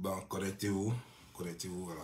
Bon, connectez-vous. Connectez-vous, voilà.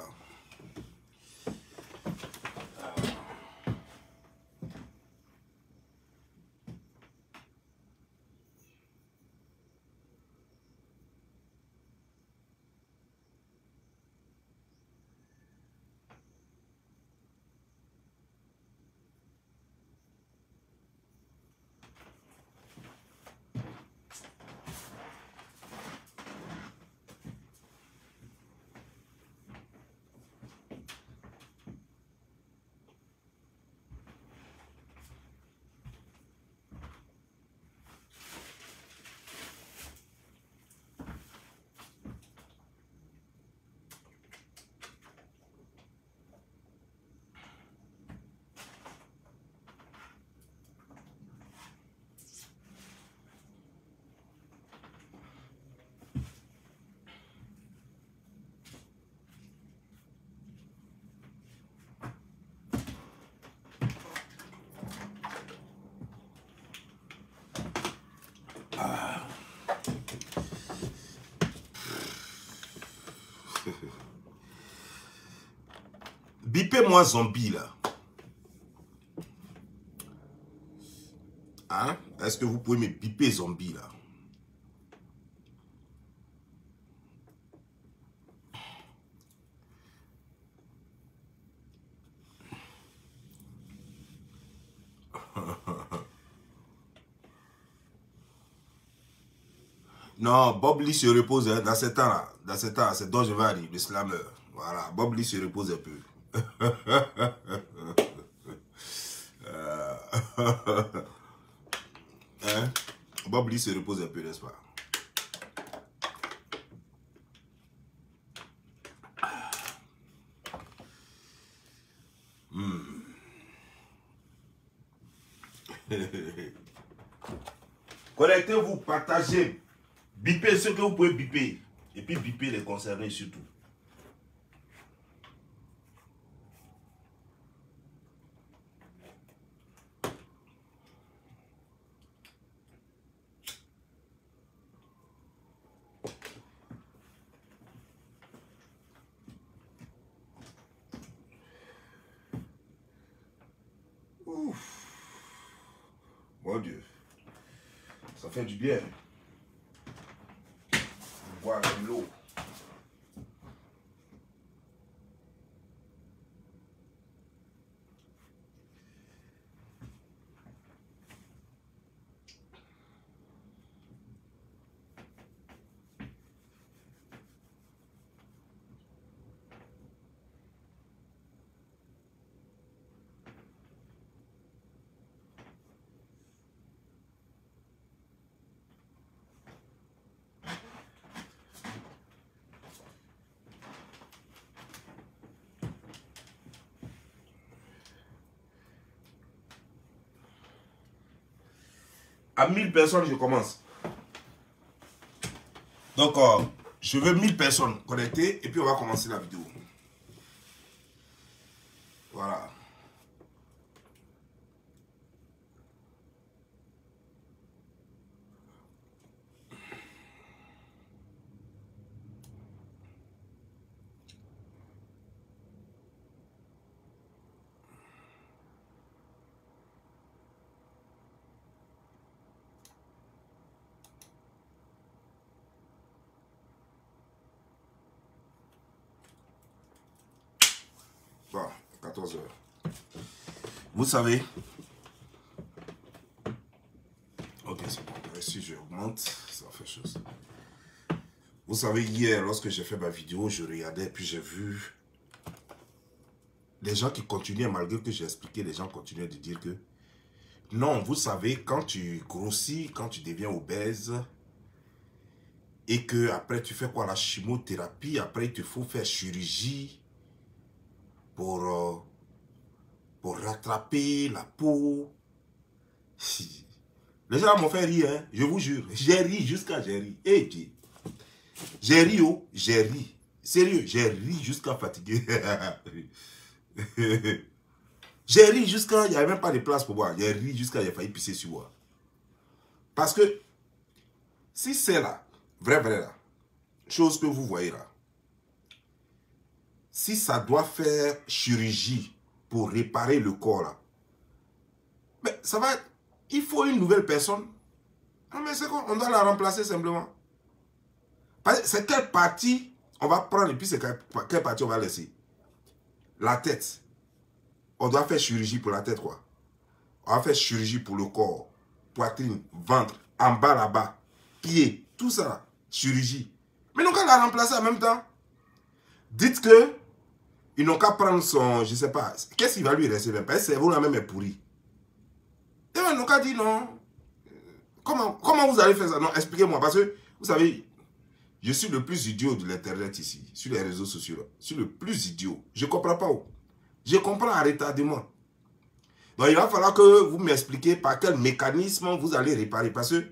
Bipez-moi zombie là. Hein? Est-ce que vous pouvez me biper zombie là? Non, Bob Lee se repose hein, dans ce temps-là. Dans ce temps, c'est dont je vais arriver, le slammer. Voilà, Bob Lee se repose un peu. Hein? Bob Lee se repose un peu, n'est-ce pas? Connectez-vous, partagez, bipez ce que vous pouvez biper. Et puis bipez les concernés surtout. Ouf. Mon Dieu. Ça fait du bien. Boire de l'eau. À 1000 personnes, je commence. Donc, je veux 1000 personnes connectées et puis on va commencer la vidéo. Voilà. Bon, 14 heures. Vous savez. Ok, c'est bon. Si je augmente, ça fait chose. Vous savez, hier, lorsque j'ai fait ma vidéo, je regardais, puis j'ai vu les gens qui continuaient, malgré que j'ai expliqué, les gens continuaient de dire que non, vous savez, quand tu grossis, quand tu deviens obèse, et que après tu fais quoi, la chimiothérapie, après il te faut faire chirurgie pour rattraper la peau. Les gens m'ont fait rire, hein, je vous jure. J'ai ri jusqu'à j'ai ri. Hey, j'ai ri, oh, j'ai ri. Sérieux, j'ai ri jusqu'à fatiguer. J'ai ri jusqu'à, il n'y avait même pas de place pour moi. J'ai ri jusqu'à, j'ai failli pisser sur moi. Parce que, si c'est là, vrai là, chose que vous voyez là, si ça doit faire chirurgie pour réparer le corps, là, mais ça va être, il faut une nouvelle personne. Non, mais c'est quoi? On doit la remplacer simplement. C'est quelle partie on va prendre et puis c'est quelle partie on va laisser? La tête. On doit faire chirurgie pour la tête, quoi. On va faire chirurgie pour le corps. Poitrine, ventre, en bas là-bas, pieds, tout ça, chirurgie. Mais nous, on la remplacer en même temps. Dites que ils n'ont qu'à prendre son, je ne sais pas, qu'est-ce qui va lui rester même? Parce que le cerveau là-même est pourri. Et ils n'ont qu'à dire non. Comment vous allez faire ça? Non, expliquez-moi. Parce que, vous savez, je suis le plus idiot de l'internet ici, sur les réseaux sociaux. Là. Je suis le plus idiot. Je ne comprends pas où. Je comprends en retardement. Donc, il va falloir que vous m'expliquiez par quel mécanisme vous allez réparer. Parce que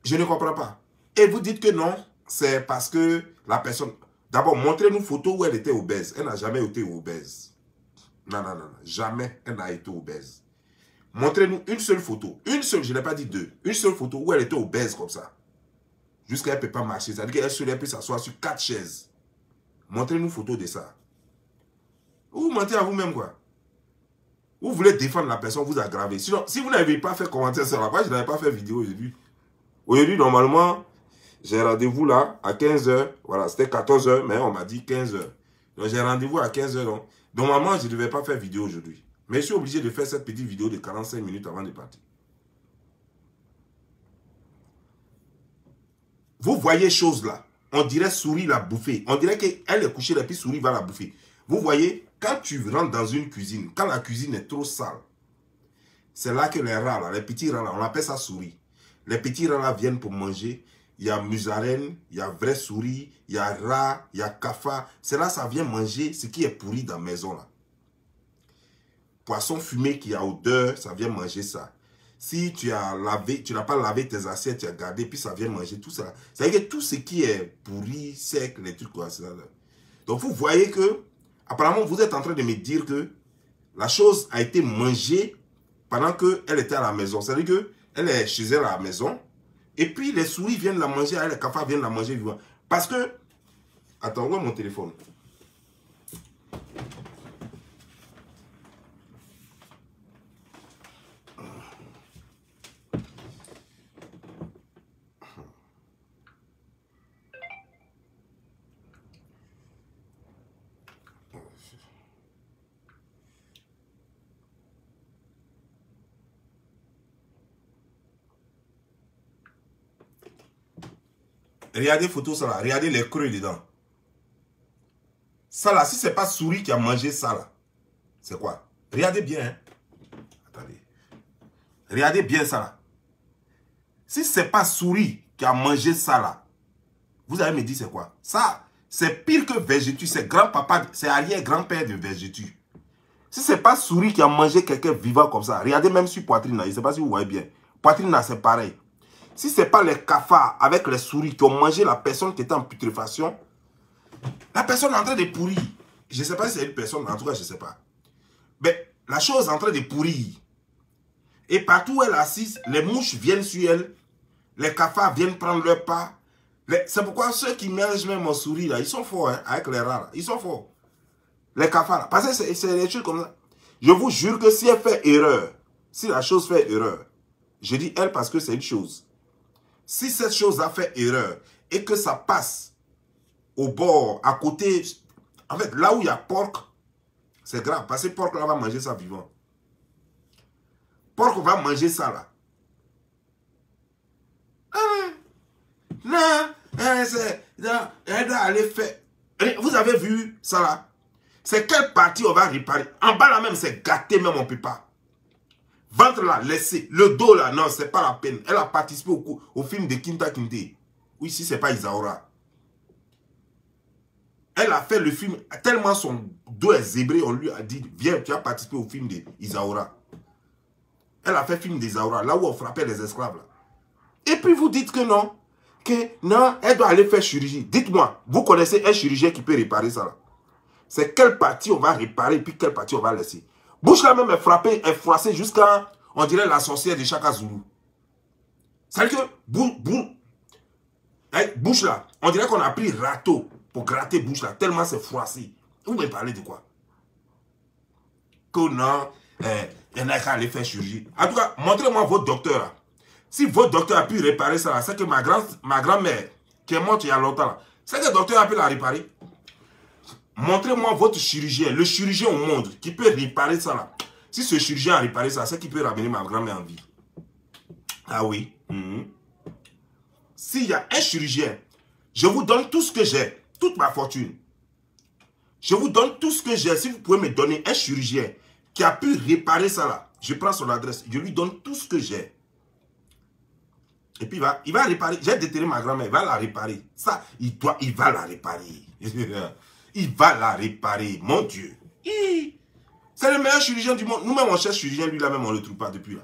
je ne comprends pas. Et vous dites que non, c'est parce que la personne... D'abord, montrez-nous une photo où elle était obèse. Elle n'a jamais été obèse. Non, non, non, non. Jamais elle n'a été obèse. Montrez-nous une seule photo. Une seule, je n'ai pas dit deux. Une seule photo où elle était obèse comme ça. Jusqu'à elle ne peut pas marcher. C'est-à-dire qu'elle seule, elle peut s'asseoir sur 4 chaises. Montrez-nous une photo de ça. Vous mentez à vous-même, quoi. Vous voulez défendre la personne, vous aggravez. Sinon, si vous n'avez pas fait commentaire sur la page, je n'avais pas fait vidéo aujourd'hui. Aujourd'hui, normalement, j'ai rendez-vous là à 15 h. Voilà, c'était 14 h, mais on m'a dit 15 h. Donc, j'ai rendez-vous à 15 h. Donc, normalement, je ne devais pas faire vidéo aujourd'hui. Mais je suis obligé de faire cette petite vidéo de 45 minutes avant de partir. Vous voyez chose là. On dirait souris l'a bouffer. On dirait qu'elle est couchée et puis souris va la bouffer. Vous voyez, quand tu rentres dans une cuisine, quand la cuisine est trop sale, c'est là que les rats, là, les petits rats, là, on appelle ça souris. Les petits rats là viennent pour manger. Il y a musarène, il y a vraie souris, il y a rat, il y a cafard. C'est là que ça vient manger ce qui est pourri dans la maison là. Poisson fumé qui a odeur, ça vient manger ça. Si tu as lavé, tu n'as pas lavé tes assiettes, tu as gardé, puis ça vient manger tout ça. C'est-à-dire que tout ce qui est pourri, sec, les trucs quoi, c'est ça. Donc vous voyez que, apparemment vous êtes en train de me dire que la chose a été mangée pendant qu'elle était à la maison. C'est-à-dire qu'elle est chez elle à la maison, et puis les souris viennent la manger, les cafards viennent la manger vivant. Parce que, attends, où est mon téléphone? Regardez photo ça là, regardez les creux dedans. Ça là, si c'est pas souris qui a mangé ça là, c'est quoi? Regardez bien. Hein? Attendez. Regardez bien ça là. Si c'est pas souris qui a mangé ça là, vous allez me dire c'est quoi? Ça, c'est pire que Vergétu, c'est grand-papa, c'est arrière-grand-père de Vergétu. Si c'est pas souris qui a mangé quelqu'un vivant comme ça, regardez même sur poitrine là, je ne sais pas si vous voyez bien. Poitrine là, c'est pareil. Si ce n'est pas les cafards avec les souris qui ont mangé la personne qui était en putréfaction, la personne est en train de pourrir. Je ne sais pas si c'est une personne, en tout cas, je ne sais pas. Mais la chose est en train de pourrir. Et partout où elle est assise, les mouches viennent sur elle, les cafards viennent prendre leur part. C'est pourquoi ceux qui mangent même aux souris, là, ils sont forts, hein, avec les rats, là, ils sont forts. Les cafards, là, parce que c'est des trucs comme ça. Je vous jure que si elle fait erreur, si la chose fait erreur, je dis elle parce que c'est une chose. Si cette chose a fait erreur et que ça passe au bord, à côté, en fait, là où il y a porc, c'est grave. Parce que porc là va manger ça vivant. Porc va manger ça là. Non, elle doit aller faire. Vous avez vu ça là? C'est quelle partie on va réparer? En bas là même, c'est gâté, même on ne peut pas. Ventre là, laissez. Le dos là, non, c'est pas la peine. Elle a participé au film de Kinta Kinte. Oui, si c'est pas Isaura. Elle a fait le film, tellement son dos est zébré, on lui a dit, viens, tu as participé au film d'Isaura. Elle a fait le film d'Isaura, là où on frappait les esclaves. Là. Et puis vous dites que non, elle doit aller faire chirurgie. Dites-moi, vous connaissez un chirurgien qui peut réparer ça là? C'est quelle partie on va réparer, puis quelle partie on va laisser? Bouche là même est frappée, est froissée jusqu'à, on dirait la sorcière de Chaka Zulu. C'est-à-dire que, bouche là, on dirait qu'on a pris râteau pour gratter bouche là, tellement c'est froissé. Vous me parlez de quoi? Que non, il y en a qu'à aller faire chirurgie. En tout cas, montrez-moi votre docteur là. Si votre docteur a pu réparer ça, c'est que ma grand-mère, qui est morte il y a longtemps là, c'est que le docteur a pu la réparer. Montrez-moi votre chirurgien, le chirurgien au monde qui peut réparer ça là. Si ce chirurgien a réparé ça, c'est qu'il peut ramener ma grand-mère en vie. Ah oui. S'il y a un chirurgien, je vous donne tout ce que j'ai, toute ma fortune. Je vous donne tout ce que j'ai. Si vous pouvez me donner un chirurgien qui a pu réparer ça là, je prends son adresse, je lui donne tout ce que j'ai. Et puis il va réparer. J'ai déterré ma grand-mère, il va la réparer. Ça, il va la réparer. Il va la réparer, mon Dieu. C'est le meilleur chirurgien du monde. Nous-mêmes, on cherche chirurgien, lui là-même, on ne le trouve pas depuis là.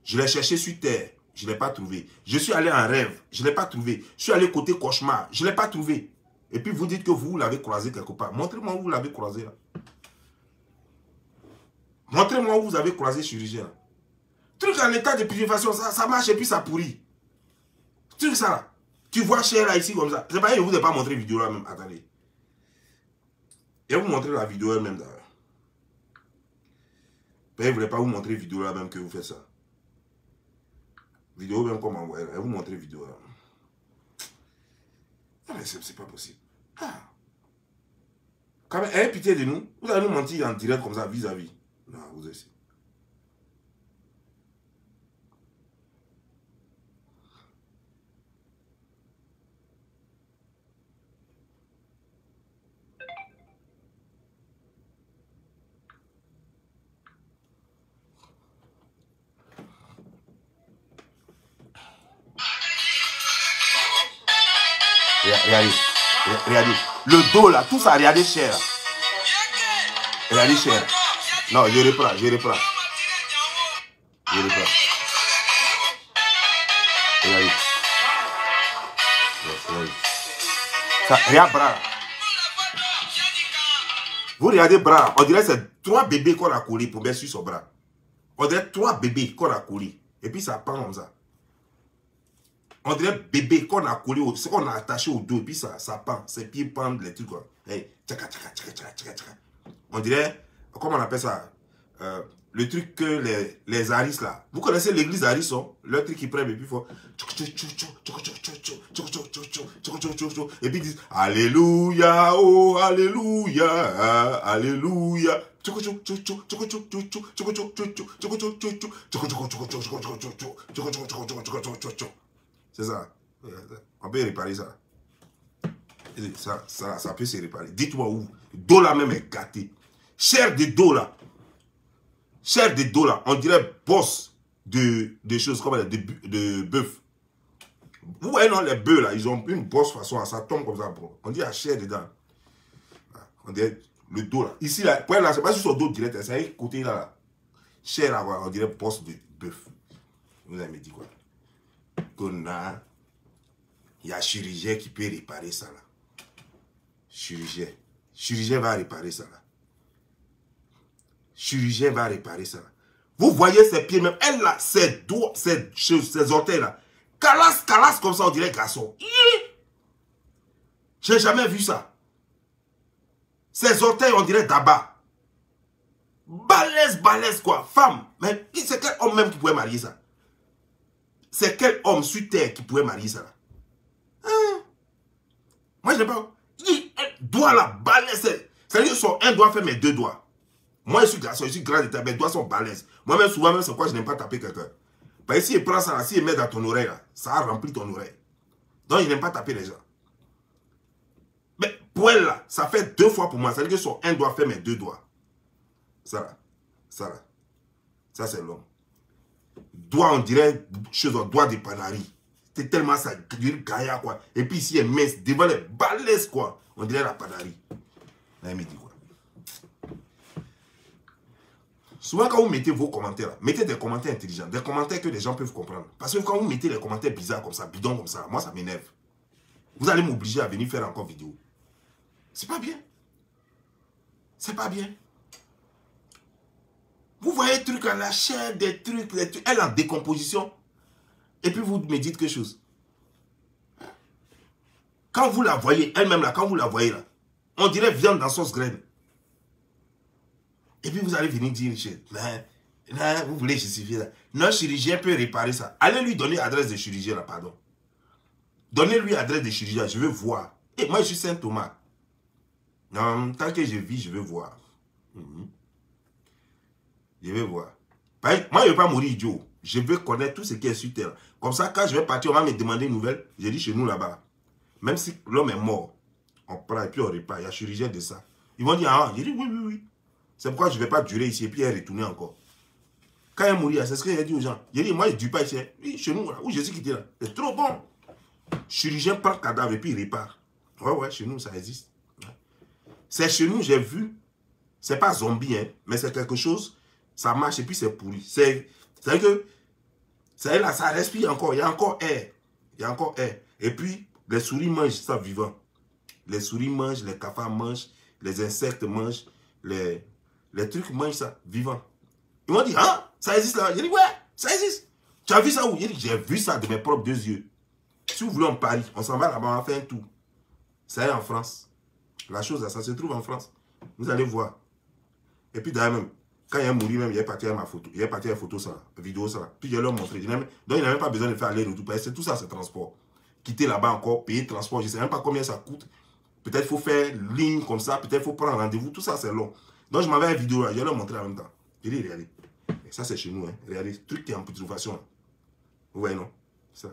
Je l'ai cherché sur terre, je ne l'ai pas trouvé. Je suis allé en rêve, je ne l'ai pas trouvé. Je suis allé côté cauchemar, je ne l'ai pas trouvé. Et puis vous dites que vous l'avez croisé quelque part. Montrez-moi où vous l'avez croisé là. Montrez-moi où vous avez croisé chirurgien là. Truc en état de purification, ça marche et puis ça pourrit. Truc ça là. Tu vois cher là ici comme ça. C'est pas que je ne vous ai pas montré la vidéo là même. Attendez. Je vais vous montrer la vidéo elle-même d'ailleurs. Je ne voulais pas vous montrer la vidéo là même que vous faites ça. Vidéo même comme envoyer. Je vais vous montrer la vidéo là. Non mais c'est pas possible. Ah. Quand même, ayez pitié de nous. Vous allez nous mentir en direct comme ça vis-à-vis. Non, vous aussi. Regardez, regardez. Le dos là, tout ça, regardez cher. Regardez cher. Non, je reprends. Regardez. Ça, regarde bras. Vous regardez bras, on dirait que c'est 3 bébés qu'on a collés pour mettre sur son bras. On dirait 3 bébés qu'on a collés. Et puis ça pend comme ça. On dirait bébé qu'on a collé, c'est qu'on a attaché au dos, et puis ça pend, ses pieds pendent, les trucs quoi. Hey, tchaka. On dirait, comment on appelle ça, le truc que les Aris là. Vous connaissez l'église Aris, hein? Le truc qui prennent et puis font. Et puis ils disent Alléluia, oh Alléluia, Alléluia. C'est ça. On peut réparer ça. Ça peut se réparer. Dites-moi où. Dos là même est gâté. Chair de dos là. Chair de dos là. On dirait bosse de choses comme de bœuf. Vous voyez non, les bœufs là, ils ont une bosse façon, ça tombe comme ça. On dit la chair dedans. On dirait le dos là. Ici là, pour là, c'est pas sur son dos direct, c'est un côté là. Chair là, on dirait bosse de bœuf. Vous avez dit quoi? Il y a un chirurgien qui peut réparer ça là. Chirurgien va réparer ça là. Chirurgien va réparer ça là. Vous voyez ses pieds même. Elle là, ses doigts, ses orteils là. Calasse comme ça, on dirait garçon. J'ai jamais vu ça. Ses orteils, on dirait tabac. Balèze quoi. Femme. Mais c'est quel homme même qui pourrait marier ça? C'est quel homme sur terre qui pourrait marier ça là? Hein? Moi, je n'ai pas. Doigt là, balèze. C'est-à-dire que un doigt fait mes 2 doigts. Moi, je suis garçon, je suis grand de taille, mes doigts sont balèzes. Moi-même, souvent, même, c'est quoi, je n'aime pas taper quelqu'un. Parce que si il prend ça là, si il met dans ton oreille là, ça a rempli ton oreille. Donc, je n'aime pas taper les gens. Mais pour elle là, ça fait 2 fois pour moi. C'est-à-dire que son un doigt fait mes 2 doigts. Ça là. Ça, c'est l'homme. Doigt, on dirait, doigt de panari. C'est tellement ça, gaillard quoi. Et puis ici, elle est mince, devant les balèzes quoi. On dirait la panari. Là, il me dit quoi. Souvent, quand vous mettez vos commentaires, là, mettez des commentaires intelligents, des commentaires que les gens peuvent comprendre. Parce que quand vous mettez les commentaires bizarres comme ça, bidons comme ça, moi, ça m'énerve. Vous allez m'obliger à venir faire encore vidéo. C'est pas bien. C'est pas bien. Vous voyez truc à la chair, des trucs, elle en décomposition. Et puis vous me dites quelque chose. Quand vous la voyez, elle-même là, quand vous la voyez là, on dirait viande dans sauce graine. Et puis vous allez venir dire, là, vous voulez justifier là. Notre chirurgien peut réparer ça. Allez lui donner l'adresse de chirurgien là, pardon. Donnez-lui l'adresse de chirurgien, je veux voir. Et moi je suis Saint Thomas. Non, tant que je vis, je veux voir. Je vais voir. Moi, je ne vais pas mourir idiot. Je veux connaître tout ce qui est sur terre. Comme ça, quand je vais partir, on va me demander une nouvelle. J'ai dit chez nous là-bas. Même si l'homme est mort, on prend et puis on repart. Il y a chirurgien de ça. Ils vont dire, ah, j'ai dit oui, oui, oui. C'est pourquoi je ne vais pas durer ici et puis elle retourner encore. Quand elle mourit, c'est ce que j'ai dit aux gens. J'ai dit, moi, je ne dure pas ici. Oui, chez nous, là, où je suis quitté là. C'est trop bon. Chirurgien prend le cadavre et puis il repart. Ouais, ouais, chez nous, ça existe. C'est chez nous, j'ai vu. C'est pas zombie, hein, mais c'est quelque chose. Ça marche et puis c'est pourri. C'est que, c'est là, ça respire encore. Il y a encore air. Il y a encore air. Et puis, les souris mangent ça vivant. Les souris mangent, les cafards mangent, les insectes mangent, les trucs mangent ça vivant. Ils m'ont dit, ah, ça existe là. J'ai dit, ouais, ça existe. Tu as vu ça où? J'ai dit, j'ai vu ça de mes propres 2 yeux. Si vous voulez, on parie. On s'en va là-bas, on va faire un tour. Ça est en France. La chose, ça se trouve en France. Vous allez voir. Et puis d'ailleurs même, quand il est mort même, il est parti à ma photo. Il est parti à la photo, ça, la vidéo, ça. Puis je leur montrer. Donc il n'a même pas besoin de faire aller-retour. Parce que tout ça, c'est transport. Quitter là-bas encore, payer transport. Je ne sais même pas combien ça coûte. Peut-être qu'il faut faire ligne comme ça. Peut-être qu'il faut prendre rendez-vous. Tout ça, c'est long. Donc je m'avais une vidéo là. Je vais leur montrer en même temps. Je dis, regardez. Et ça, c'est chez nous. Hein. Regardez, truc qui est en putréfaction. Vous voyez, non? Ça.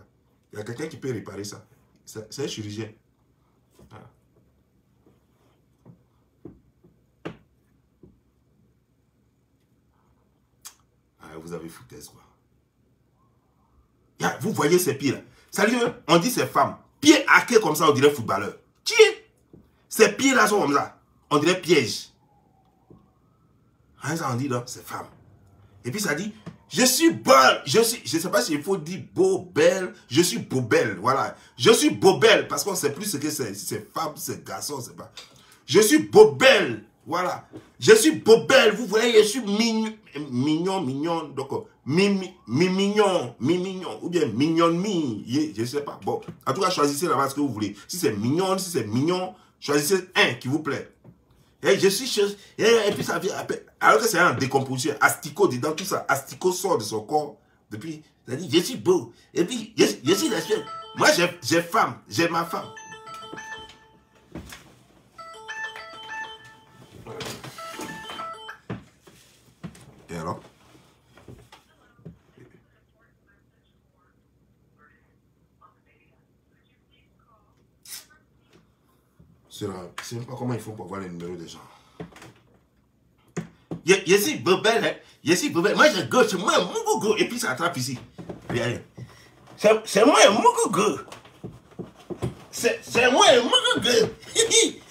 Il y a quelqu'un qui peut réparer ça. C'est un chirurgien. Voilà. Vous avez foutaise quoi. Vous voyez ces pieds là. Salut, on dit ces femmes. Pieds hackés comme ça, on dirait footballeur. Tiens, ces pieds là sont comme ça. On dirait piège. Ça on dit là, ces femmes. Et puis ça dit, je suis belle. Je ne sais pas s'il faut dire beau, belle. Je suis beau, belle. Voilà. Je suis beau, belle. Parce qu'on ne sait plus ce que c'est. Si c'est femme, c'est garçon, c'est pas. Je suis beau, belle. Voilà. Je suis beau, belle. Vous voyez, je suis mignon. Donc, mignon. Ou bien mignonne. Je ne sais pas. Bon, en tout cas, choisissez là-bas ce que vous voulez. Si c'est mignonne, si c'est mignon, choisissez un qui vous plaît. Et je suis et puis ça vient après. Alors que c'est en décomposition. Asticot dedans, tout ça. Asticot sort de son corps. Depuis, ça dit, je suis beau. Et puis, je suis la seule. Moi, j'ai femme. J'ai ma femme. Et alors? Je ne sais pas comment ils font pour voir les numéros des gens. Je suis bobelle, hein. Je suis bobelle. Moi, je gauche, moi, mon gogo. Et puis, ça attrape ici. Regardez. C'est moi, mon gogo. C'est moi, mon gogo.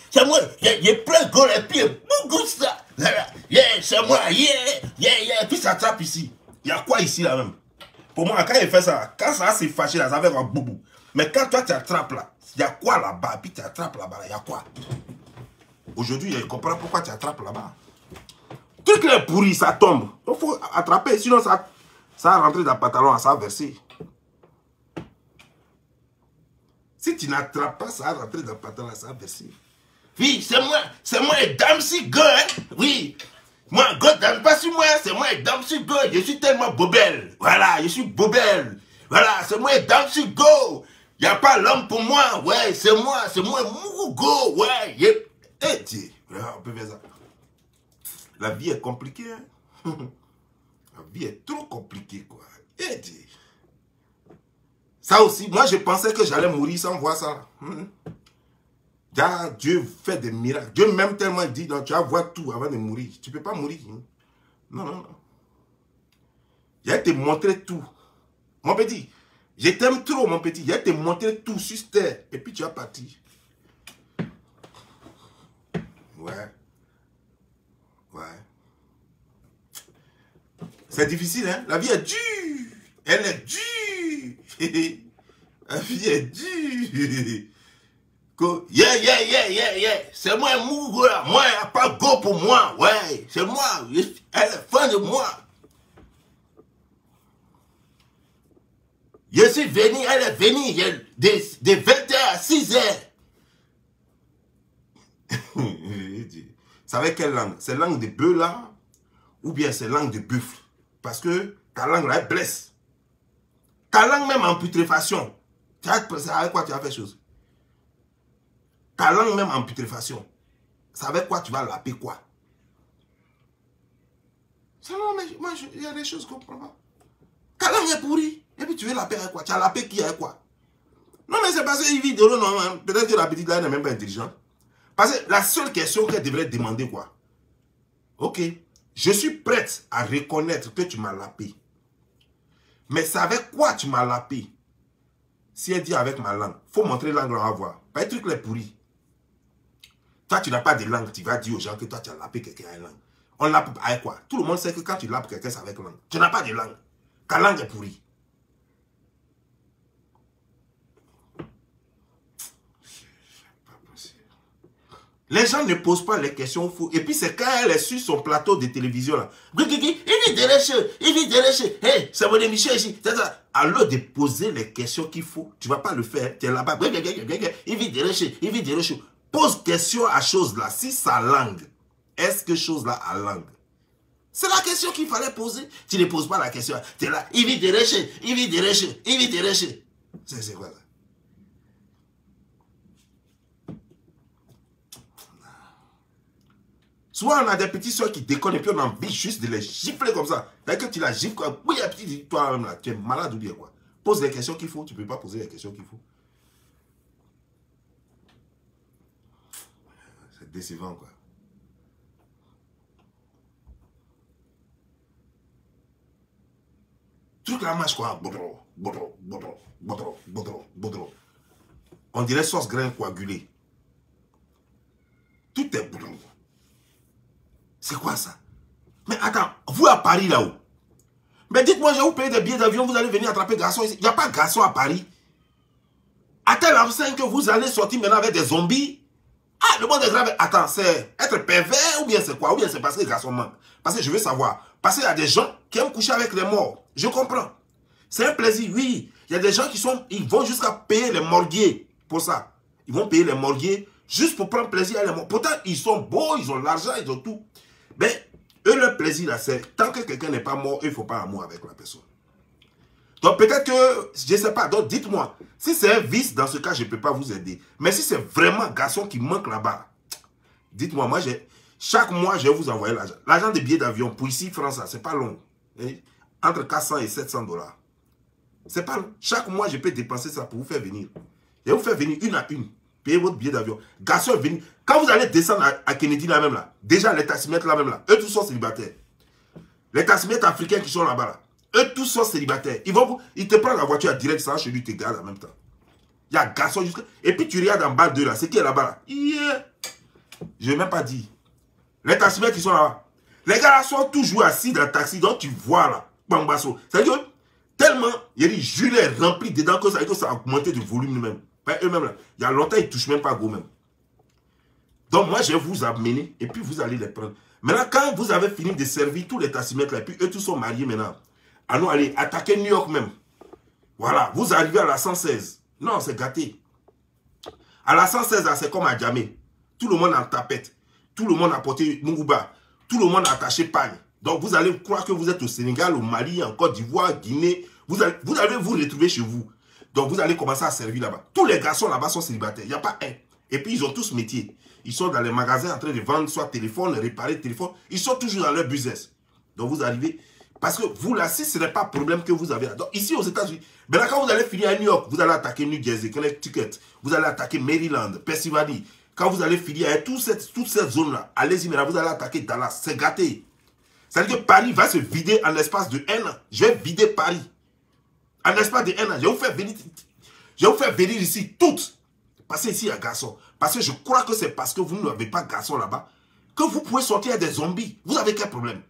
C'est moi. Je prends go et puis, mon gogo, ça. Yeah, c'est moi. Yeah. Et puis, ça attrape ici. Il y a quoi ici, là, même? Pour moi, quand il fait ça, quand ça s'est fâché, là, ça fait un boubou. Mais quand toi, tu attrapes, là, il y a quoi là-bas? Puis, tu attrapes là-bas, il y a quoi? Aujourd'hui, je comprends pourquoi tu attrapes là-bas. Tout qui est pourri, ça tombe. Il faut attraper, sinon ça rentre dans le pantalon, ça va verser. Si tu n'attrapes pas, ça va rentrer dans le pantalon, ça va verser. Oui, c'est moi, Damsi Go, hein? Oui. Moi, Go, pas sur moi, c'est moi, Damsi Go. Je suis tellement bobelle. Voilà, je suis bobelle. Voilà, c'est moi, Damsi Go. Il n'y a pas l'homme pour moi. Ouais, c'est moi, Mougo. Ouais, eh, Dieu, on peut faire ça. La vie est compliquée. Hein? La vie est trop compliquée, quoi. Eh, Dieu. Ça aussi, moi, je pensais que j'allais mourir sans voir ça. Dieu fait des miracles. Dieu même tellement dit, non, tu vas voir tout avant de mourir. Tu ne peux pas mourir. Hein? Non. Il va te montrer tout. Mon petit, je t'aime trop, mon petit. Il va te montrer tout sur terre. Et puis tu vas partir. Ouais. C'est difficile, hein? La vie est dure. Elle est dure. La vie est dure. Yeah. C'est moi, Mougo, là. Moi, il n'y a pas go pour moi. Ouais, c'est moi. Elle est fan de moi. Je suis venu, elle est venue de 20h à 6h. C'est avec quelle langue? C'est langue de bœuf là, ou bien c'est langue de buffle? Parce que ta langue là, elle blesse. Ta langue même en putréfaction. C'est avec quoi tu vas faire chose? Ta langue même en putréfaction. C'est avec quoi tu vas laper quoi? Non, mais moi, il y a des choses que je ne comprends pas. Ta langue est pourrie. Et puis tu veux laper avec quoi? Tu as lapé qui avec quoi? Non, mais c'est parce qu'il vit de l'eau, non. Peut-être que la petite là n'est même pas intelligente. Parce que la seule question qu'elle devrait demander, quoi? Ok, je suis prête à reconnaître que tu m'as lapé. Mais c'est avec quoi tu m'as lapé? Si elle dit avec ma langue, il faut montrer langue, on va voir. Pas un truc les pourri. Toi, tu n'as pas de langue, tu vas dire aux gens que toi, tu as lapé quelqu'un avec langue. On lape avec quoi? Tout le monde sait que quand tu lapes quelqu'un, c'est avec langue. Tu n'as pas de langue. Ta langue est pourrie. Les gens ne posent pas les questions fous. Et puis c'est quand elle est sur son plateau de télévision là. Il vit derrière. Hey, c'est mon émission ici. À l'heure de poser les questions qu'il faut, tu ne vas pas le faire. Tu es là-bas. Il vit derrière. Pose question à chose là. Si sa langue, est-ce que chose là a langue? C'est la question qu'il fallait poser. Tu ne poses pas la question. Tu es là. Il vit derrière. C'est quoi ça? Soit on a des petits soeurs qui déconnent et puis on a envie juste de les gifler comme ça. Dès que tu la gifles, quoi, oui, petit, toi-même là, tu es malade ou bien quoi. Pose les questions qu'il faut, tu ne peux pas poser les questions qu'il faut. C'est décevant quoi. Truc là marche quoi. On dirait sauce grain coagulée. Tout est boudron. C'est quoi ça? Mais attends, vous à Paris là-haut. Mais dites-moi, je vais vous payer des billets d'avion, vous allez venir attraper garçon ici. Il n'y a pas de garçon à Paris. À tel enseigne que vous allez sortir maintenant avec des zombies. Ah, le monde est grave. Attends, c'est être pervers ou bien c'est quoi? Ou bien c'est parce que les garçons manquent? Parce que je veux savoir. Parce qu'il y a des gens qui aiment coucher avec les morts. Je comprends. C'est un plaisir, oui. Il y a des gens ils vont jusqu'à payer les morguiers pour ça. Ils vont payer les morguiers juste pour prendre plaisir à les morts. Pourtant, ils sont beaux, ils ont l'argent, ils ont tout. Mais eux, leur plaisir, là, c'est tant que quelqu'un n'est pas mort, il ne faut pas amour avec la personne. Donc peut-être que, je ne sais pas, donc dites-moi, si c'est un vice, dans ce cas, je ne peux pas vous aider. Mais si c'est vraiment un garçon qui manque là-bas, dites-moi, chaque mois, je vais vous envoyer l'argent. L'argent des billets d'avion, pour ici, France, c'est pas long. Entre 400 et 700 $. C'est pas long. Chaque mois, je peux dépenser ça pour vous faire venir. Je vais vous faire venir une à une. Payez votre billet d'avion. Garçon, venez. Quand vous allez descendre à Kennedy là même là, déjà les taximètres là même là, eux tous sont célibataires. Les taximètres africains qui sont là-bas là, eux tous sont célibataires. Ils te prennent la voiture à direct, ça chez lui, te garde en même temps. Il y a garçon jusqu'à. Et puis tu regardes en bas d'eux là, c'est qui est là-bas là? Yeah. Je ne vais même pas dire. Les taximètres qui sont là-bas. Les gars là sont toujours assis dans le taxi, donc tu vois là, bambasso. C'est-à-dire que tellement, il y a des jurés remplis dedans que ça a augmenté de volume même. Eux-mêmes là, il y a longtemps, ils ne touchent même pas go même. Donc moi, je vais vous amener et puis vous allez les prendre. Maintenant, quand vous avez fini de servir tous les taximètres là, et puis eux tous sont mariés maintenant, allons aller attaquer New York même. Voilà, vous arrivez à la 116. Non, c'est gâté. À la 116, c'est comme à Djamé. Tout le monde en tapette. Tout le monde a porté Mungouba. Tout le monde a attaché pagne. Donc vous allez croire que vous êtes au Sénégal, au Mali, en Côte d'Ivoire, Guinée. Vous allez vous retrouver chez vous. Donc vous allez commencer à servir là-bas. Tous les garçons là-bas sont célibataires. Il n'y a pas un. Et puis ils ont tous métier. Ils sont dans les magasins en train de vendre soit téléphone, réparer téléphone. Ils sont toujours dans leur business. Donc vous arrivez. Parce que vous là, si ce n'est pas un problème que vous avez. Donc ici aux États-Unis, ben là, quand vous allez finir à New York, vous allez attaquer New Jersey, Connecticut, vous allez attaquer Maryland, Pennsylvanie. Quand vous allez finir à toute cette zone-là, allez-y, mais là, vous allez attaquer Dallas. C'est gâté. C'est-à-dire que Paris va se vider en l'espace de 1 an. Je vais vider Paris. En l'espace de 1 an. Je vais vous faire venir ici toutes. Parce que ici, il y a garçon. Parce que je crois que c'est parce que vous n'avez pas garçon là-bas que vous pouvez sortir des zombies. Vous avez quel problème?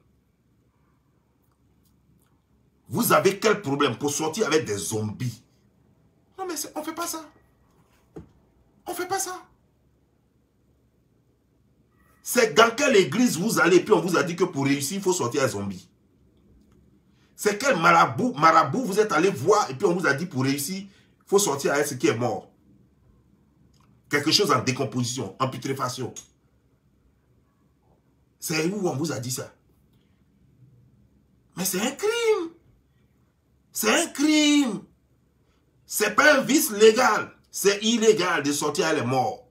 Vous avez quel problème pour sortir avec des zombies? Non, mais on ne fait pas ça. On ne fait pas ça. C'est dans quelle église vous allez et puis on vous a dit que pour réussir, il faut sortir un zombie. C'est quel marabout vous êtes allé voir et puis on vous a dit pour réussir, il faut sortir avec ce qui est mort. Quelque chose en décomposition, en putréfaction. C'est où on vous a dit ça? Mais c'est un crime. C'est un crime. C'est pas un vice légal. C'est illégal de sortir avec les morts.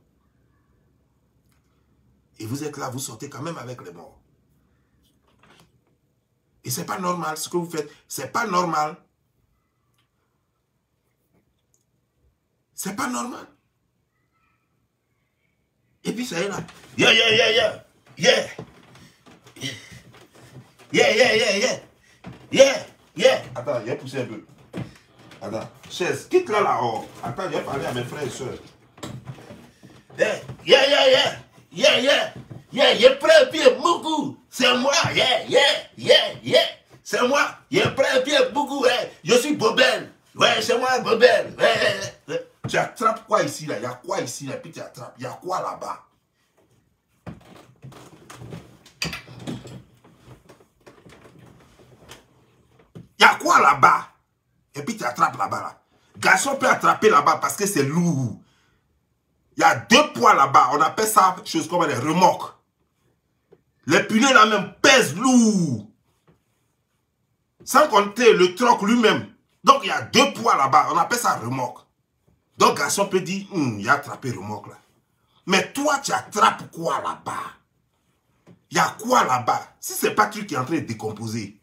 Et vous êtes là, vous sortez quand même avec les morts. Et c'est pas normal ce que vous faites. C'est pas normal. C'est pas normal. Et puis ça est là. Yeah, yeah, yeah, yeah. Yeah. Yeah, yeah, yeah, yeah. Yeah, yeah. Attends, il a poussé un peu. Attends, chaise, quitte là, oh. Attends, je vais parler à mes frères et soeurs. Yeah, yeah, yeah, yeah. Yeah, yeah. Yeah, il est prêt, pied, beaucoup. C'est moi, yeah, yeah, yeah, yeah. C'est moi, il est prêt, pied, beaucoup, ouais. Je suis Bobel. Ouais, c'est moi, Bobel. Ouais. Tu attrapes quoi ici, là? Il y a quoi ici, là? Puis tu attrapes. Il y a quoi là-bas? Il y a quoi là-bas? Et puis tu attrapes là-bas, là. Garçon peut attraper là-bas parce que c'est lourd. Il y a 2 poids là-bas. On appelle ça chose comme les remorques. Les pneus là même pèsent lourd. Sans compter le troc lui-même. Donc il y a 2 poids là-bas. On appelle ça remorque. Donc garçon peut dire, il a attrapé remorque là. Mais toi, tu attrapes quoi là-bas? Il y a quoi là-bas? Si c'est pas truc qui est en train de décomposer.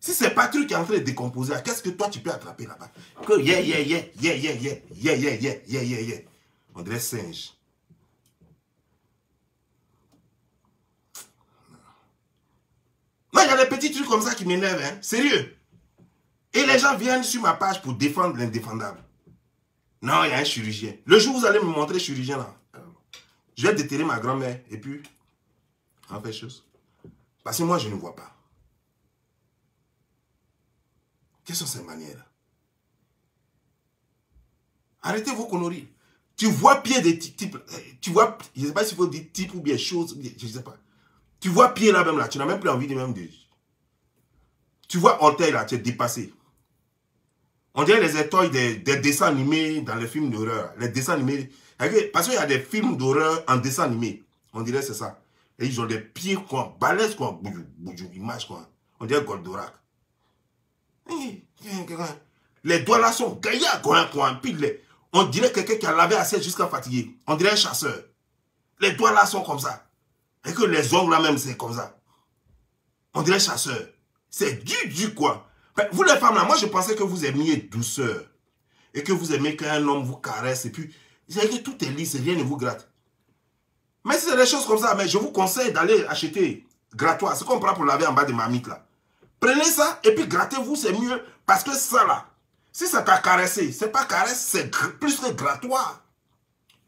Si c'est pas truc qui est en train de décomposer, qu'est-ce que toi tu peux attraper là-bas? Que yeah, yeah, yeah, yeah, yeah, yeah, yeah, yeah, yeah, yeah, yeah, yeah. On dirait singe. Non, il y a des petits trucs comme ça qui m'énervent, hein. Sérieux. Et les gens viennent sur ma page pour défendre l'indéfendable. Non, il y a un chirurgien. Le jour où vous allez me montrer le chirurgien là, je vais déterrer ma grand-mère et puis on fait chose. Parce que moi, je ne vois pas. Quelles sont ces manières-là? Arrêtez vos conneries. Tu vois pied des types. Tu vois, je ne sais pas s'il faut dire type ou bien chose, je ne sais pas. Tu vois pied là même là, tu n'as même plus envie de même dire. Tu vois orteil là, tu es dépassé. On dirait les étoiles des dessins animés dans les films d'horreur. Les dessins animés. Parce qu'il y a des films d'horreur en dessin animé. On dirait c'est ça. Et ils ont des pieds quoi, balèzes quoi, image quoi. On dirait Goldorak. Les doigts là sont gaillards quoi. Puis on dirait quelqu'un qui a lavé assez jusqu'à fatiguer. On dirait un chasseur. Les doigts là sont comme ça. Et que les ongles là même c'est comme ça. On dirait chasseur. C'est du quoi. Vous les femmes là, moi je pensais que vous aimiez douceur. Et que vous aimez qu'un homme vous caresse. Et puis, c'est que tout est lisse, rien ne vous gratte. Mais si c'est des choses comme ça, mais je vous conseille d'aller acheter grattoir. Ce qu'on prend pour laver en bas de marmite là. Prenez ça et puis grattez-vous, c'est mieux. Parce que ça là, si ça t'a caressé, c'est pas caresse, c'est plus que grattoir.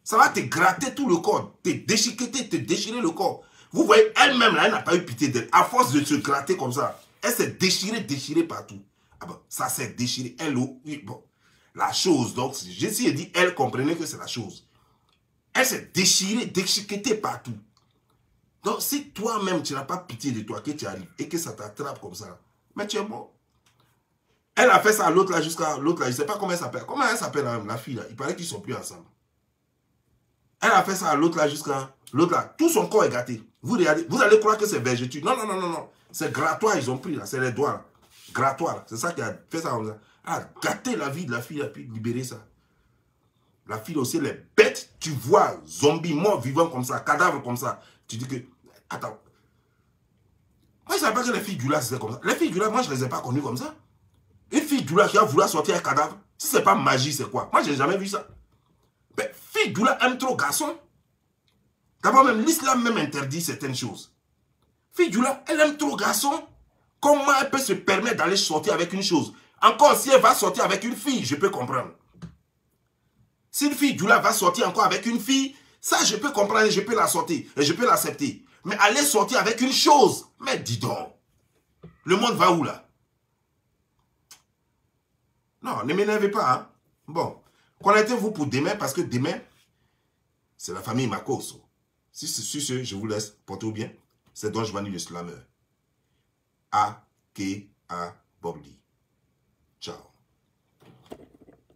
Ça va te gratter tout le corps, te déchirer le corps. Vous voyez, elle-même là, elle n'a pas eu pitié d'elle. À force de se gratter comme ça, elle s'est déchirée partout. Ah bon, ça s'est déchiré. Elle, oui, bon. La chose, donc, j'ai dit, elle comprenait que c'est la chose. Elle s'est déchiquetée partout. Donc, si toi-même, tu n'as pas pitié de toi, que tu arrives et que ça t'attrape comme ça, mais tu es mort. Elle a fait ça à l'autre là, jusqu'à l'autre là, je ne sais pas comment elle s'appelle. Comment elle s'appelle la fille là? Il paraît qu'ils ne sont plus ensemble. Elle a fait ça à l'autre là, jusqu'à l'autre là. Tout son corps est gâté. Vous regardez, vous allez croire que c'est vergeture. Non, non, non, non, non. C'est grattoir, ils ont pris là. C'est les doigts là. Grattoir, c'est ça qui a fait ça comme ça. Ah, gâter la vie de la fille et puis libérer ça. La fille aussi, les bêtes, tu vois, zombies, morts, vivants comme ça, cadavres comme ça. Tu dis que, attends. Moi, je ne savais pas que les filles du là, c'était comme ça. Les filles du là, moi, je ne les ai pas connues comme ça. Une fille du là qui a voulu sortir un cadavre, si ce n'est pas magie, c'est quoi? Moi, je n'ai jamais vu ça. Mais fille du là aime trop garçon. D'abord, même l'islam même interdit certaines choses. Fille du là, elle aime trop garçon. Comment elle peut se permettre d'aller sortir avec une chose? Encore, si elle va sortir avec une fille, je peux comprendre. Si une fille du là va sortir encore avec une fille, ça je peux comprendre et je peux la sortir. Et je peux l'accepter. Mais aller sortir avec une chose, mais dis donc. Le monde va où là? Non, ne m'énervez pas. Hein? Bon, connectez-vous pour demain parce que demain, c'est la famille Makoso. Si c'est sur ce, je vous laisse. Portez-vous bien. C'est Don Giovanni le Slammer. A.K.A. Bob Lee.